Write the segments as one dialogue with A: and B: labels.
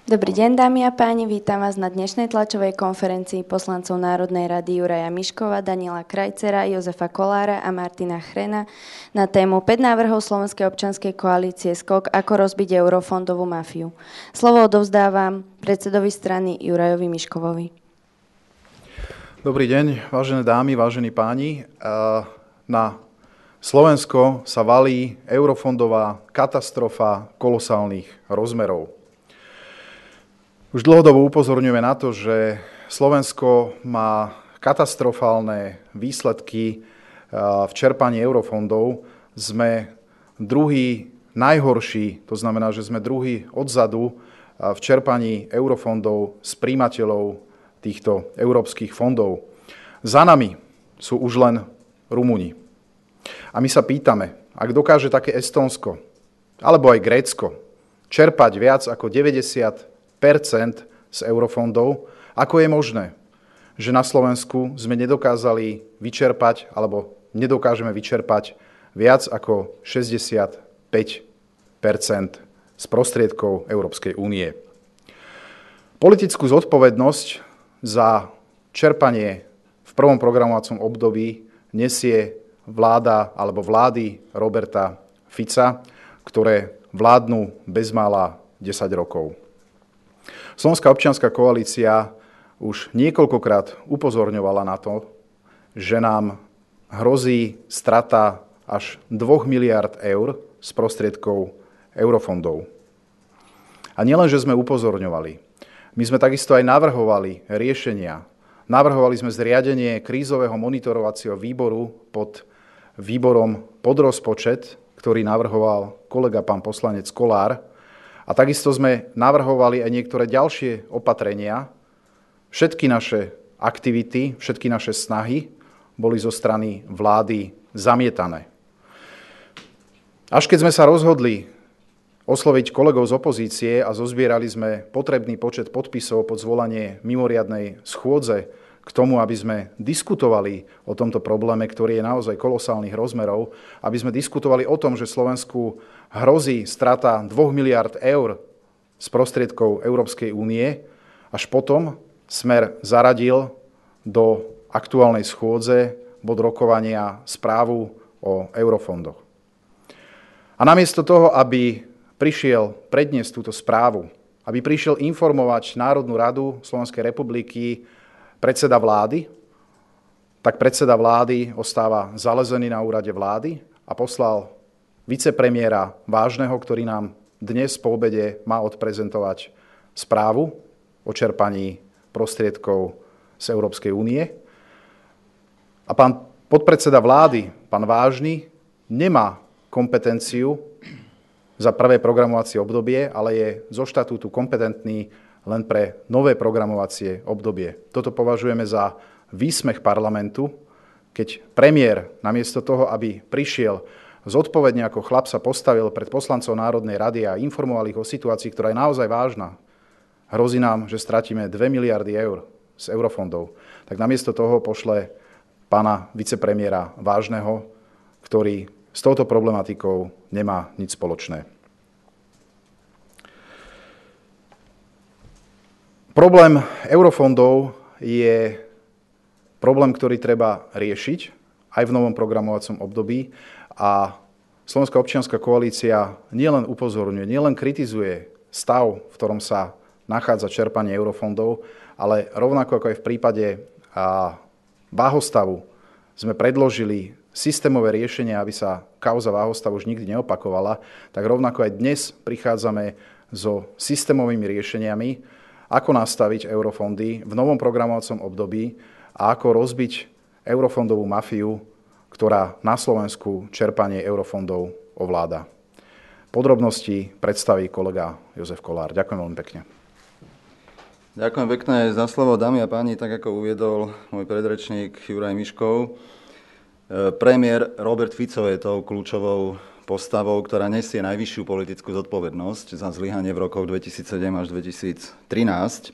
A: Dobrý deň, dámy a páni, vítam vás na dnešnej tlačovej konferencii poslancov Národnej rady Juraja Miškova, Daniela Krajcera, Jozefa Kolára a Martina Chrena na tému 5 návrhov Slovenskej občianskej koalície SKOK, ako rozbiť eurofondovú mafiu. Slovo odovzdávam predsedovi strany Jurajovi Miškovovi.
B: Dobrý deň, vážené dámy, vážení páni. Na Slovensko sa valí eurofondová katastrofa kolosálnych rozmerov. Už dlhodobo upozorňujeme na to, že Slovensko má katastrofálne výsledky v čerpaní eurofondov. Sme druhý najhorší, to znamená, že sme druhý odzadu v čerpaní eurofondov z príjmateľov týchto európskych fondov. Za nami sú už len Rumúni. A my sa pýtame, ak dokáže také Estónsko alebo aj Grécko čerpať viac ako 90% z eurofondov, ako je možné, že na Slovensku sme nedokázali vyčerpať alebo nedokážeme vyčerpať viac ako 65% z prostriedkov Európskej únie. Politickú zodpovednosť za čerpanie v prvom programovacom období nesie vláda alebo vlády Roberta Fica, ktoré vládnu bezmála 10 rokov. Slovenská občianska koalícia už niekoľkokrát upozorňovala na to, že nám hrozí strata až 2 miliard eur z prostriedkov eurofondov. A nielen, že sme upozorňovali, my sme takisto aj navrhovali riešenia. Navrhovali sme zriadenie krízového monitorovacieho výboru pod výborom podrozpočet, ktorý navrhoval kolega pán poslanec Kolár. A takisto sme navrhovali aj niektoré ďalšie opatrenia. Všetky naše aktivity, všetky naše snahy boli zo strany vlády zamietané. Až keď sme sa rozhodli osloviť kolegov z opozície a zozbierali sme potrebný počet podpisov pod zvolanie mimoriadnej schôdze k tomu, aby sme diskutovali o tomto probléme, ktorý je naozaj kolosálnych rozmerov, aby sme diskutovali o tom, že Slovensku hrozí strata 2 miliard eur z prostriedkov Európskej únie, až potom Smer zaradil do aktuálnej schôdze bod rokovania správu o eurofondoch. A namiesto toho, aby prišiel predniesť túto správu, aby prišiel informovať Národnú radu Slovenskej republiky predseda vlády, tak predseda vlády ostáva zalezený na úrade vlády a poslal vicepremiéra Vážneho, ktorý nám dnes po obede má odprezentovať správu o čerpaní prostriedkov z Európskej únie. A pán podpredseda vlády, pán Vážny, nemá kompetenciu za prvé programovacie obdobie, ale je zo štatútu kompetentný len pre nové programovacie obdobie. Toto považujeme za výsmech parlamentu, keď premiér namiesto toho, aby prišiel zodpovedne ako chlap sa postavil pred poslancov Národnej rady a informoval ich o situácii, ktorá je naozaj vážna. Hrozí nám, že stratíme 2 miliardy eur z eurofondov. Tak namiesto toho pošle pána vicepremiéra Vážneho, ktorý s touto problematikou nemá nič spoločné. Problém eurofondov je problém, ktorý treba riešiť aj v novom programovacom období a Slovenská občianska koalícia nielen upozorňuje, nielen kritizuje stav, v ktorom sa nachádza čerpanie eurofondov, ale rovnako ako aj v prípade Váhostavu sme predložili systémové riešenie, aby sa kauza Váhostavu už nikdy neopakovala, tak rovnako aj dnes prichádzame so systémovými riešeniami, ako nastaviť eurofondy v novom programovacom období a ako rozbiť eurofondovú mafiu, ktorá na Slovensku čerpanie eurofondov ovláda. Podrobnosti predstaví kolega Jozef Kolár. Ďakujem veľmi pekne.
C: Ďakujem pekne za slovo, dámy a páni. Tak ako uviedol môj predrečník Juraj Miškov, premiér Robert Fico je tou kľúčovou postavou, ktorá nesie najvyššiu politickú zodpovednosť za zlyhanie v rokoch 2007 až 2013.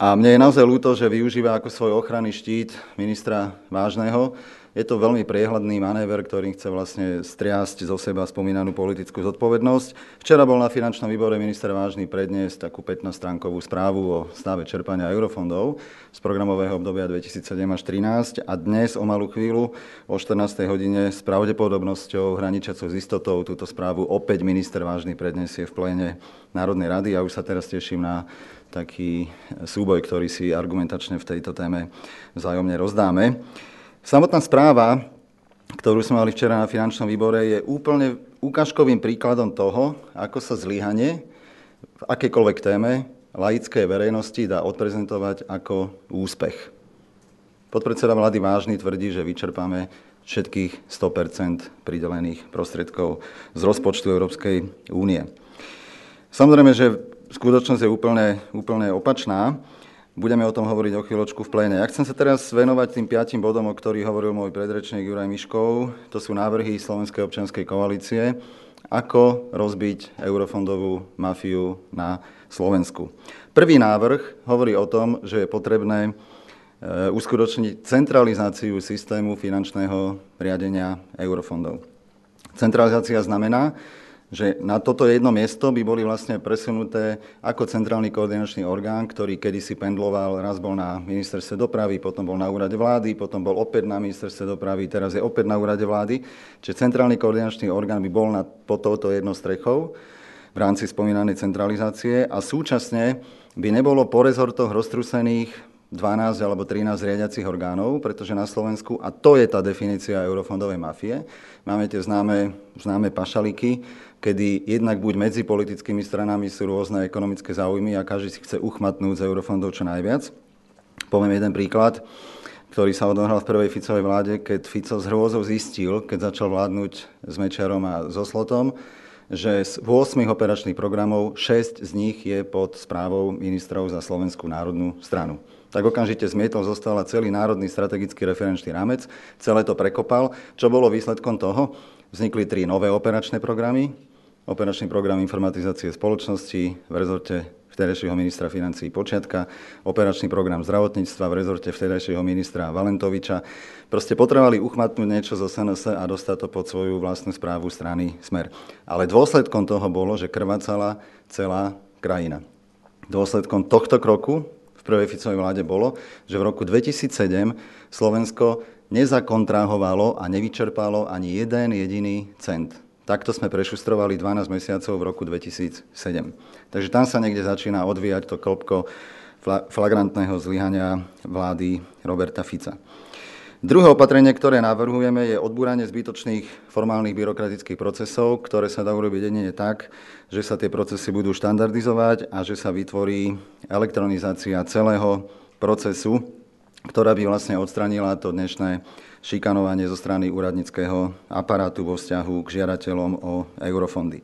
C: A mne je naozaj ľúto, že využíva ako svoj ochranný štít ministra Vážneho, Je to veľmi priehľadný manéver, ktorý chce vlastne striasť zo seba spomínanú politickú zodpovednosť. Včera bol na finančnom výbore minister Vážny predniesť takú 15-stránkovú správu o stave čerpania eurofondov z programového obdobia 2007 až 2013 a dnes o malú chvíľu o 14. hodine s pravdepodobnosťou hraničiacou s istotou túto správu opäť minister Vážny predniesie v pléne Národnej rady. Ja už sa teraz teším na taký súboj, ktorý si argumentačne v tejto téme vzájomne rozdáme. Samotná správa, ktorú sme mali včera na finančnom výbore, je úplne ukážkovým príkladom toho, ako sa zlyhanie v akejkoľvek téme laickej verejnosti dá odprezentovať ako úspech. Podpredseda vlády Vážny tvrdí, že vyčerpáme všetkých 100% pridelených prostriedkov z rozpočtu Európskej únie. Samozrejme, že skutočnosť je úplne opačná. Budeme o tom hovoriť o chvíľočku v pléne. Ja chcem sa teraz venovať tým 5 bodom, o ktorých hovoril môj predrečník Juraj Miškov. To sú návrhy Slovenskej občianskej koalície, ako rozbiť eurofondovú mafiu na Slovensku. Prvý návrh hovorí o tom, že je potrebné uskutočniť centralizáciu systému finančného riadenia eurofondov. Centralizácia znamená, že na toto jedno miesto by boli vlastne presunuté ako centrálny koordinačný orgán, ktorý kedysi pendloval, raz bol na ministerstve dopravy, potom bol na úrade vlády, potom bol opäť na ministerstve dopravy, teraz je opäť na úrade vlády. Čiže centrálny koordinačný orgán by bol pod touto jednou strechou v rámci spomínanej centralizácie a súčasne by nebolo po rezortoch roztrúsených 12 alebo 13 riadiacich orgánov, pretože na Slovensku, a to je tá definícia eurofondovej mafie, máme tie známe pašaliky, kedy jednak buď medzi politickými stranami sú rôzne ekonomické záujmy a každý si chce uchmatnúť z eurofondov čo najviac. Poviem jeden príklad, ktorý sa odohral v prvej Ficovej vláde, keď Fico s hrôzou zistil, keď začal vládnuť s Mečiarom a so Slotom, že z 8 operačných programov 6 z nich je pod správou ministrov za Slovenskú národnú stranu. Tak okamžite zmietol zo stola celý národný strategický referenčný rámec, celé to prekopal. Čo bolo výsledkom toho? Vznikli 3 nové operačné programy. Operačný program informatizácie spoločnosti v rezorte vtedajšieho ministra financií Počiatka, operačný program zdravotníctva v rezorte vtedajšieho ministra Valentoviča. Proste potrebovali uchmatnúť niečo zo SNS a dostať to pod svoju vlastnú správu strany Smer. Ale dôsledkom toho bolo, že krvácala celá krajina. Dôsledkom tohto kroku v prvej Ficovej vláde bolo, že v roku 2007 Slovensko nezakontrahovalo a nevyčerpalo ani jeden jediný cent. Takto sme prešustrovali 12 mesiacov v roku 2007. Takže tam sa niekde začína odvíjať to klopko flagrantného zlyhania vlády Roberta Fica. Druhé opatrenie, ktoré navrhujeme, je odbúranie zbytočných formálnych byrokratických procesov, ktoré sa dá urobiť jedine tak, že sa tie procesy budú štandardizovať a že sa vytvorí elektronizácia celého procesu, ktorá by vlastne odstranila to dnešné šikanovanie zo strany úradníckeho aparátu vo vzťahu k žiadateľom o eurofondy.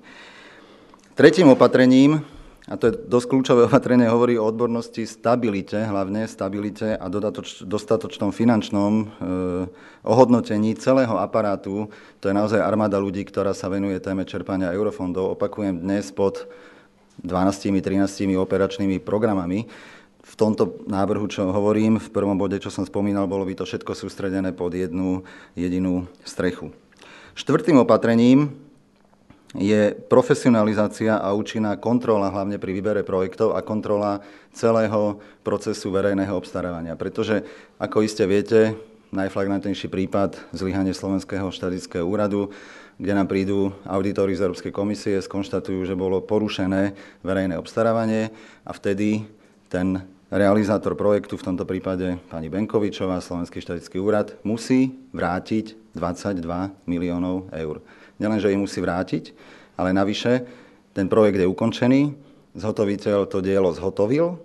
C: Tretím opatrením, a to je dosť kľúčové opatrenie, hovorí o odbornosti, stabilite a dostatočnom finančnom ohodnotení celého aparátu. To je naozaj armáda ľudí, ktorá sa venuje téme čerpania eurofondov. Opakujem, dnes pod 12-13 operačnými programami. V tomto návrhu, čo hovorím, v prvom bode, čo som spomínal, bolo by to všetko sústredené pod jednu jedinú strechu. Štvrtým opatrením je profesionalizácia a účinná kontrola, hlavne pri výbere projektov a kontrola celého procesu verejného obstarávania. Pretože, ako iste viete, najflagrantnejší prípad zlyhanie Slovenského štatistického úradu, kde nám prídu auditori z Európskej komisie, skonštatujú, že bolo porušené verejné obstarávanie a vtedy ten realizátor projektu, v tomto prípade pani Benkovičová, Slovenský štatistický úrad, musí vrátiť 22 miliónov eur. Nielenže ich musí vrátiť, ale navyše ten projekt je ukončený, zhotoviteľ to dielo zhotovil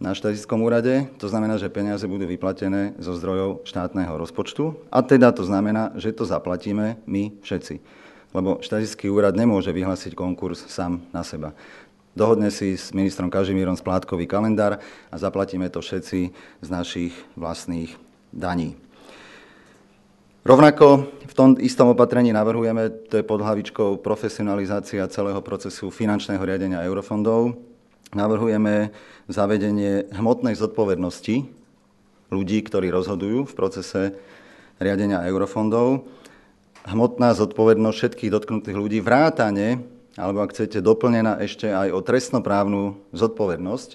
C: na štatistickom úrade, to znamená, že peniaze budú vyplatené zo zdrojov štátneho rozpočtu a teda to znamená, že to zaplatíme my všetci. Lebo štatistický úrad nemôže vyhlásiť konkurs sám na seba. Dohodne si s ministrom Kažimírom splátkový kalendár a zaplatíme to všetci z našich vlastných daní. Rovnako v tom istom opatrení navrhujeme, to je pod hlavičkou profesionalizácia celého procesu finančného riadenia eurofondov, navrhujeme zavedenie hmotnej zodpovednosti ľudí, ktorí rozhodujú v procese riadenia eurofondov, hmotná zodpovednosť všetkých dotknutých ľudí, vrátane, alebo ak chcete, doplnená ešte aj o trestnoprávnu zodpovednosť,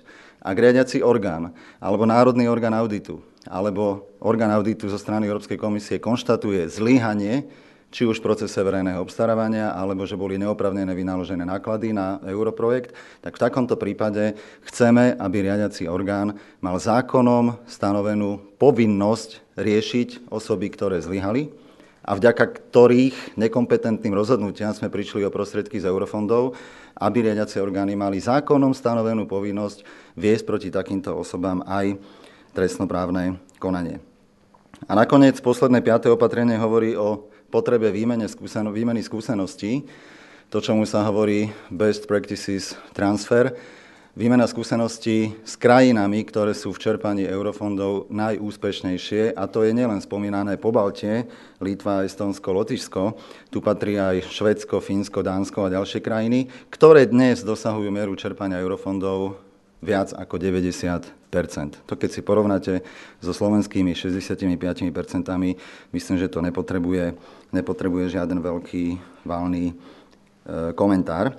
C: ak riadiaci orgán, alebo národný orgán auditu, alebo orgán auditu zo strany Európskej komisie konštatuje zlyhanie, či už v procese verejného obstarávania, alebo že boli neoprávnené vynaložené náklady na europrojekt, tak v takomto prípade chceme, aby riadiaci orgán mal zákonom stanovenú povinnosť riešiť osoby, ktoré zlyhali a vďaka ktorých nekompetentným rozhodnutiam sme prišli o prostriedky z eurofondov, aby riadiace orgány mali zákonom stanovenú povinnosť viesť proti takýmto osobám aj trestnoprávne konanie. A nakoniec posledné 5. opatrenie hovorí o potrebe výmeny skúseností, to, čomu sa hovorí best practices transfer, výmena skúseností s krajinami, ktoré sú v čerpaní eurofondov najúspešnejšie, a to je nielen spomínané Pobaltie, Litva, Estónsko, Lotyšsko, tu patrí aj Švédsko, Fínsko, Dánsko a ďalšie krajiny, ktoré dnes dosahujú mieru čerpania eurofondov viac ako 90%. To keď si porovnáte so slovenskými 65%, myslím, že to nepotrebuje žiaden veľký valný komentár.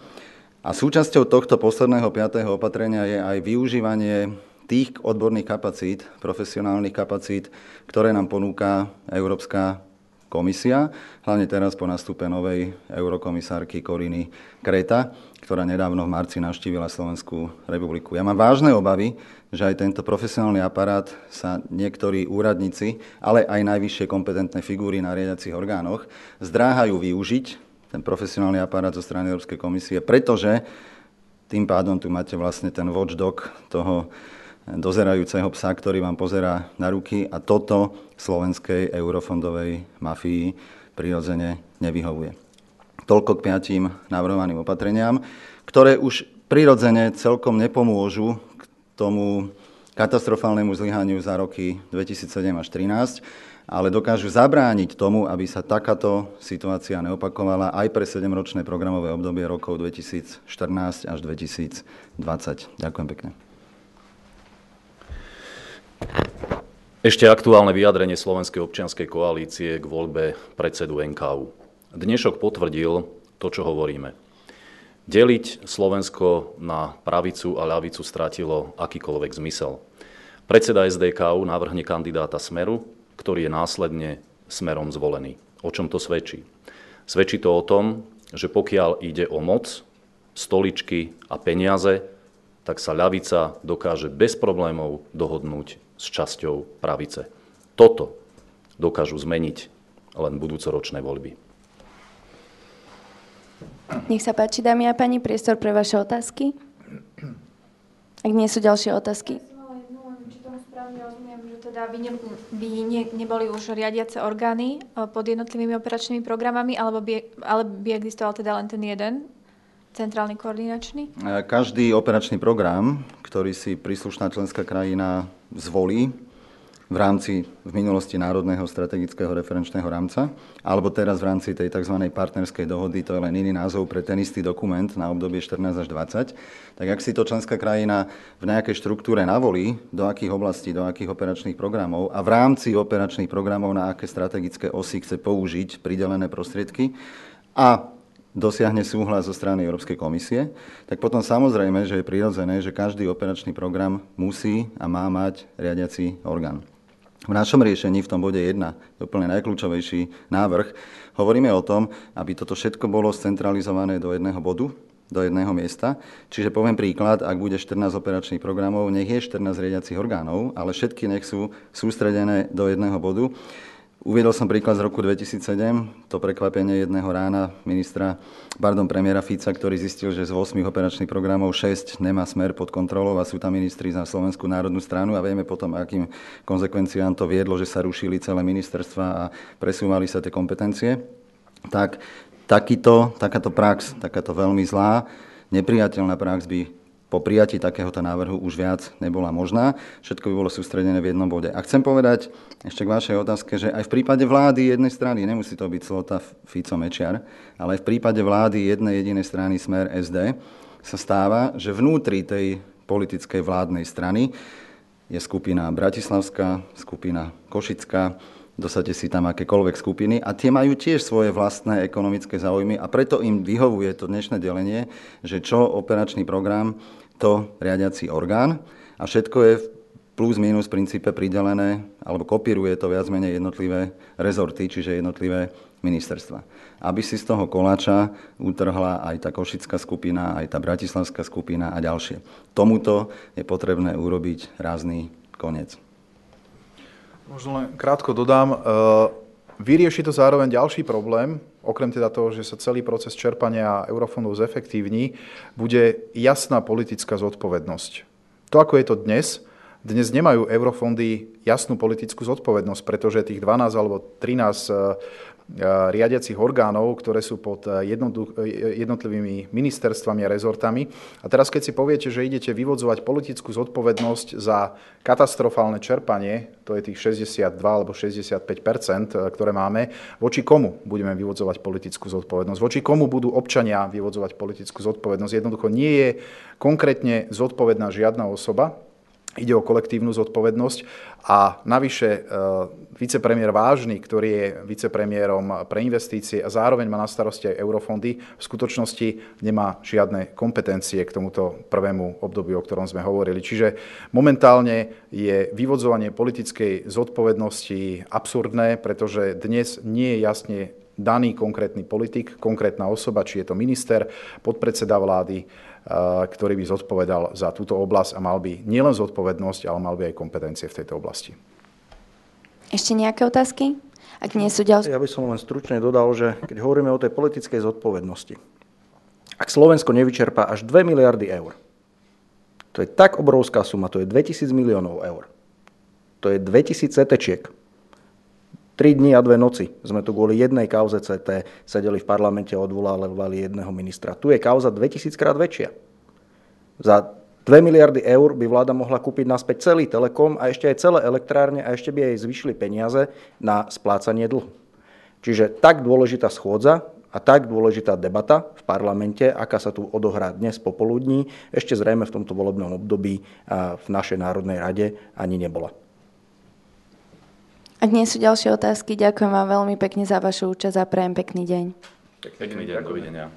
C: A súčasťou tohto posledného 5. opatrenia je aj využívanie tých odborných kapacít, profesionálnych kapacít, ktoré nám ponúka Európska komisia, hlavne teraz po nastupe novej eurokomisárky Coriny Creta, ktorá nedávno v marci navštívila Slovenskú republiku. Ja mám vážne obavy, že aj tento profesionálny aparát sa niektorí úradníci, ale aj najvyššie kompetentné figúry na riadiacich orgánoch zdráhajú využiť ten profesionálny aparát zo strany Európskej komisie, pretože tým pádom tu máte vlastne ten watchdog toho dozerajúceho psa, ktorý vám pozerá na ruky, a toto slovenskej eurofondovej mafii prirodzene nevyhovuje. Toľko k 5 navrhovaným opatreniam, ktoré už prirodzene celkom nepomôžu k tomu katastrofálnemu zlyhaniu za roky 2007 až 2013, ale dokážu zabrániť tomu, aby sa takáto situácia neopakovala aj pre 7-ročné programové obdobie rokov 2014 až 2020. Ďakujem pekne.
D: Ešte aktuálne vyjadrenie Slovenskej občianskej koalície k voľbe predsedu NKÚ. Dnešok potvrdil to, čo hovoríme. Deliť Slovensko na pravicu a ľavicu stratilo akýkoľvek zmysel. Predseda SDKU navrhne kandidáta Smeru, ktorý je následne Smerom zvolený. O čom to svedčí? Svedčí to o tom, že pokiaľ ide o moc, stoličky a peniaze, tak sa ľavica dokáže bez problémov dohodnúť s časťou pravice. Toto dokážu zmeniť len budúcoročné voľby.
A: Nech sa páči, dámy a páni, priestor pre vaše otázky. Ak nie sú ďalšie otázky.
E: Či tomu správne rozumiem, že teda vy neboli už riadiace orgány pod jednotlivými operačnými programami, ale by existoval teda len ten jeden centrálny koordinačný?
C: Každý operačný program, ktorý si príslušná členská krajina zvolí v minulosti Národného strategického referenčného rámca, alebo teraz v rámci tej tzv. Partnerskej dohody, to je len iný názov pre ten istý dokument na obdobie 14 až 20, tak ak si to členská krajina v nejakej štruktúre navolí, do akých oblastí, do akých operačných programov a v rámci operačných programov na aké strategické osy chce použiť pridelené prostriedky a dosiahne súhlas zo strany Európskej komisie, tak potom samozrejme, že je prirodzené, že každý operačný program musí a má mať riadiaci orgán. V našom riešení, v tom bode 1, úplne najkľúčovejší návrh, hovoríme o tom, aby toto všetko bolo scentralizované do jedného bodu, do jedného miesta. Čiže poviem príklad, ak bude 14 operačných programov, nech je 14 riadiacich orgánov, ale všetky nech sú sústredené do jedného bodu. Uviedol som príklad z roku 2007, to prekvapenie jedného rána premiéra Fica, ktorý zistil, že z 8 operačných programov 6 nemá Smer pod kontrolou a sú tam ministri za Slovenskú národnú stranu a vieme potom, akým konzekvenciám to viedlo, že sa rušili celé ministerstva a presúvali sa tie kompetencie. Tak takáto prax, takáto veľmi zlá, nepriateľná prax by po prijatí takéhoto návrhu už viac nebola možná. Všetko by bolo sústredené v jednom bode. A chcem povedať ešte k vašej otázke, že aj v prípade vlády jednej strany, nemusí to byť Slota, Fico, Mečiar, ale aj v prípade vlády jednej jedinej strany Smer SD sa stáva, že vnútri tej politickej vládnej strany je skupina bratislavská, skupina košická, dosadte si tam akékoľvek skupiny a tie majú tiež svoje vlastné ekonomické záujmy a preto im vyhovuje to dnešné delenie, že čo operačný program, to riadiaci orgán a všetko je v plus minus princípe pridelené, alebo kopíruje to viac menej jednotlivé rezorty, čiže jednotlivé ministerstva. Aby si z toho koláča utrhla aj tá košická skupina, aj tá bratislavská skupina a ďalšie. Tomuto je potrebné urobiť rázny koniec.
B: Možno len krátko dodám, vyrieši to zároveň ďalší problém, okrem teda toho, že sa celý proces čerpania eurofondov zefektívni, bude jasná politická zodpovednosť. To, ako je to dnes nemajú eurofondy jasnú politickú zodpovednosť, pretože tých 12 alebo 13 riadiacich orgánov, ktoré sú pod jednotlivými ministerstvami a rezortami. A teraz, keď si poviete, že idete vyvodzovať politickú zodpovednosť za katastrofálne čerpanie, to je tých 62 alebo 65%, ktoré máme, voči komu budeme vyvodzovať politickú zodpovednosť? Voči komu budú občania vyvodzovať politickú zodpovednosť? Jednoducho nie je konkrétne zodpovedná žiadna osoba. Ide o kolektívnu zodpovednosť a navyše vicepremiér Vážny, ktorý je vicepremiérom pre investície a zároveň má na starosti aj eurofondy, v skutočnosti nemá žiadne kompetencie k tomuto prvému obdobiu, o ktorom sme hovorili. Čiže momentálne je vyvodzovanie politickej zodpovednosti absurdné, pretože dnes nie je jasne daný konkrétny politik, konkrétna osoba, či je to minister, podpredseda vlády, ktorý by zodpovedal za túto oblasť a mal by nielen zodpovednosť, ale mal by aj kompetencie v tejto oblasti.
A: Ešte nejaké otázky? Ak nie sú ďalšie.
F: Ja by som len stručne dodal, že keď hovoríme o tej politickej zodpovednosti, ak Slovensko nevyčerpá až 2 miliardy eur, to je tak obrovská suma, to je 2000 miliónov eur. To je 2000 CT-čiek. 3 dni a 2 noci sme tu kvôli jednej kauze CT sedeli v parlamente a odvolávali jedného ministra. Tu je kauza 2000 krát väčšia. Za 2 miliardy eur by vláda mohla kúpiť naspäť celý Telekom a ešte aj celé elektrárne a ešte by jej zvyšili peniaze na splácanie dlhu. Čiže tak dôležitá schôdza a tak dôležitá debata v parlamente, aká sa tu odohrá dnes popoludní, ešte zrejme v tomto volebnom období v našej Národnej rade ani nebola.
A: Ak nie sú ďalšie otázky, ďakujem vám veľmi pekne za vašu účasť a prajem pekný deň.
D: Pekný deň, dovidenia.